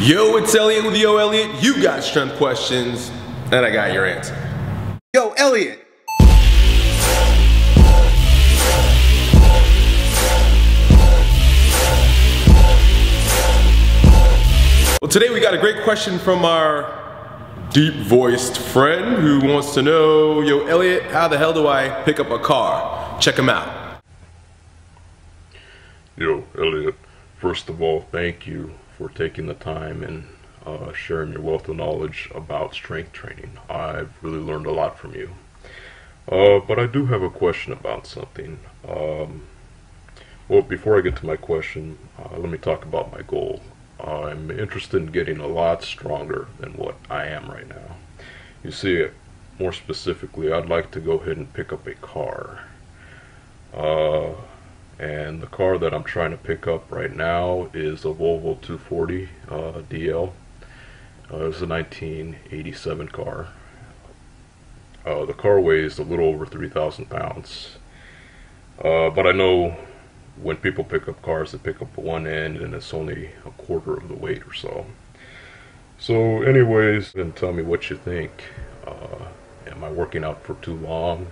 Yo, it's Elliot with Yo Elliot. You got strength questions, and I got your answer. Yo, Elliot. Well, today we got a great question from our deep-voiced friend who wants to know, yo, Elliot, how the hell do I pick up a car? Check him out. Yo, Elliot, first of all, thank you for taking the time and sharing your wealth of knowledge about strength training. I've really learned a lot from you. But I do have a question about something. Well, before I get to my question, let me talk about my goal. I'm interested in getting a lot stronger than what I am right now. You see, more specifically, I'd like to go ahead and pick up a car. And the car that I'm trying to pick up right now is a Volvo 240 DL. It's a 1987 car. The car weighs a little over 3,000 pounds. But I know when people pick up cars, they pick up one end and it's only a quarter of the weight or so. So anyways, then tell me what you think. Am I working out for too long?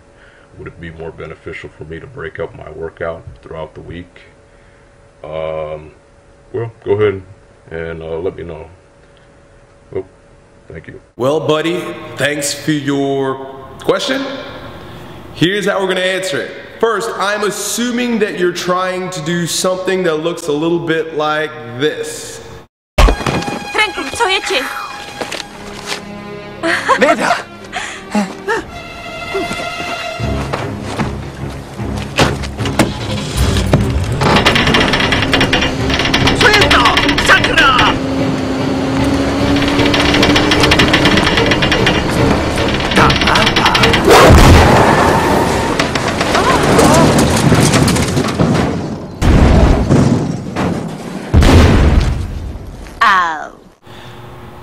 Would it be more beneficial for me to break up my workout throughout the week? Well, go ahead and let me know. Well, thank you. Well, buddy, thanks for your question. Here's how we're gonna answer it. First, I'm assuming that you're trying to do something that looks a little bit like this. Franklin, 소예치. Leda!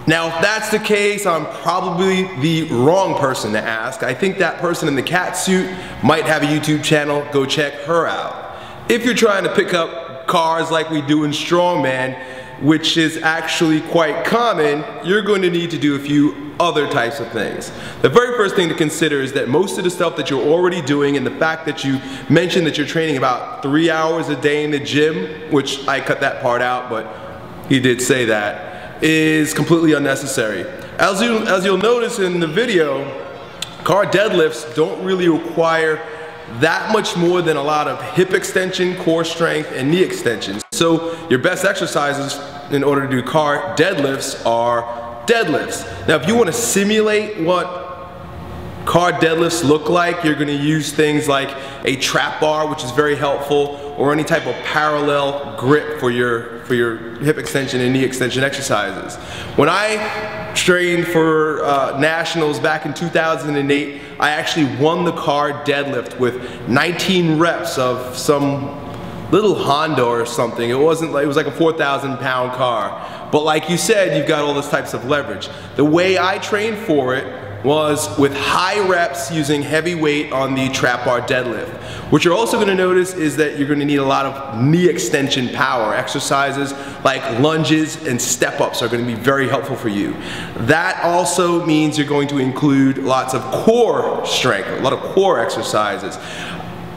Now, if that's the case, I'm probably the wrong person to ask. I think that person in the cat suit might have a YouTube channel. Go check her out. If you're trying to pick up cars like we do in strongman, which is actually quite common, you're going to need to do a few other types of things. The very first thing to consider is that most of the stuff that you're already doing, and the fact that you mentioned that you're training about 3 hours a day in the gym, which I cut that part out, but he did say that, is completely unnecessary. As you'll notice in the video, car deadlifts don't really require that much more than a lot of hip extension, core strength, and knee extension. So your best exercises in order to do car deadlifts are deadlifts. Now, if you want to simulate what car deadlifts look like, you're going to use things like a trap bar, which is very helpful, or any type of parallel grip for your hip extension and knee extension exercises. When I trained for nationals back in 2008, I actually won the car deadlift with 19 reps of some little Honda or something. It was like a 4,000 pound car. But like you said, you've got all those types of leverage. The way I trained for it was with high reps using heavy weight on the trap bar deadlift. What you're also going to notice is that you're going to need a lot of knee extension power. Exercises like lunges and step-ups are going to be very helpful for you. That also means you're going to include lots of core strength, a lot of core exercises.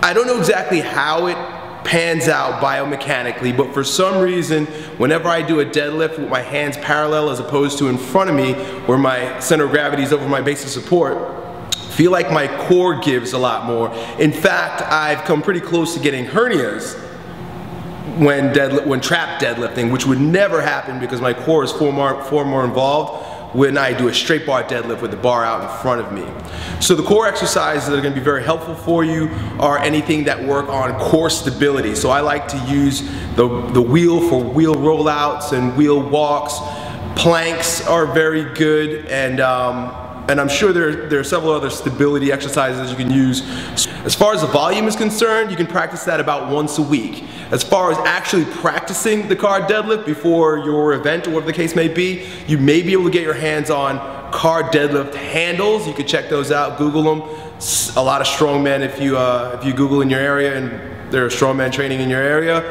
I don't know exactly how it pans out biomechanically, but for some reason, whenever I do a deadlift with my hands parallel as opposed to in front of me, where my center of gravity is over my base of support, I feel like my core gives a lot more. In fact, I've come pretty close to getting hernias when trap deadlifting, which would never happen because my core is far more involved when I do a straight bar deadlift with the bar out in front of me. So the core exercises that are going to be very helpful for you are anything that work on core stability. So I like to use the wheel for wheel rollouts and wheel walks. Planks are very good, and I'm sure there are several other stability exercises you can use. As far as the volume is concerned, you can practice that about once a week. As far as actually practicing the car deadlift before your event or whatever the case may be, you may be able to get your hands on car deadlift handles. You can check those out, Google them. A lot of strongmen, if you Google in your area and there are strongman training in your area,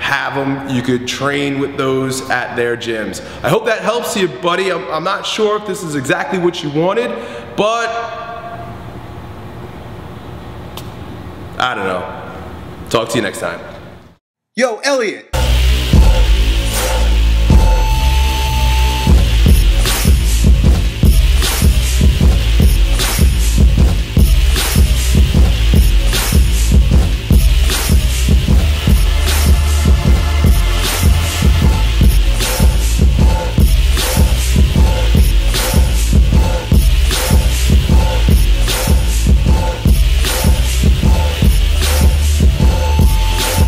have them. You could train with those at their gyms. I hope that helps you, buddy. I'm not sure if this is exactly what you wanted, but I don't know. Talk to you next time. Yo, Elliot.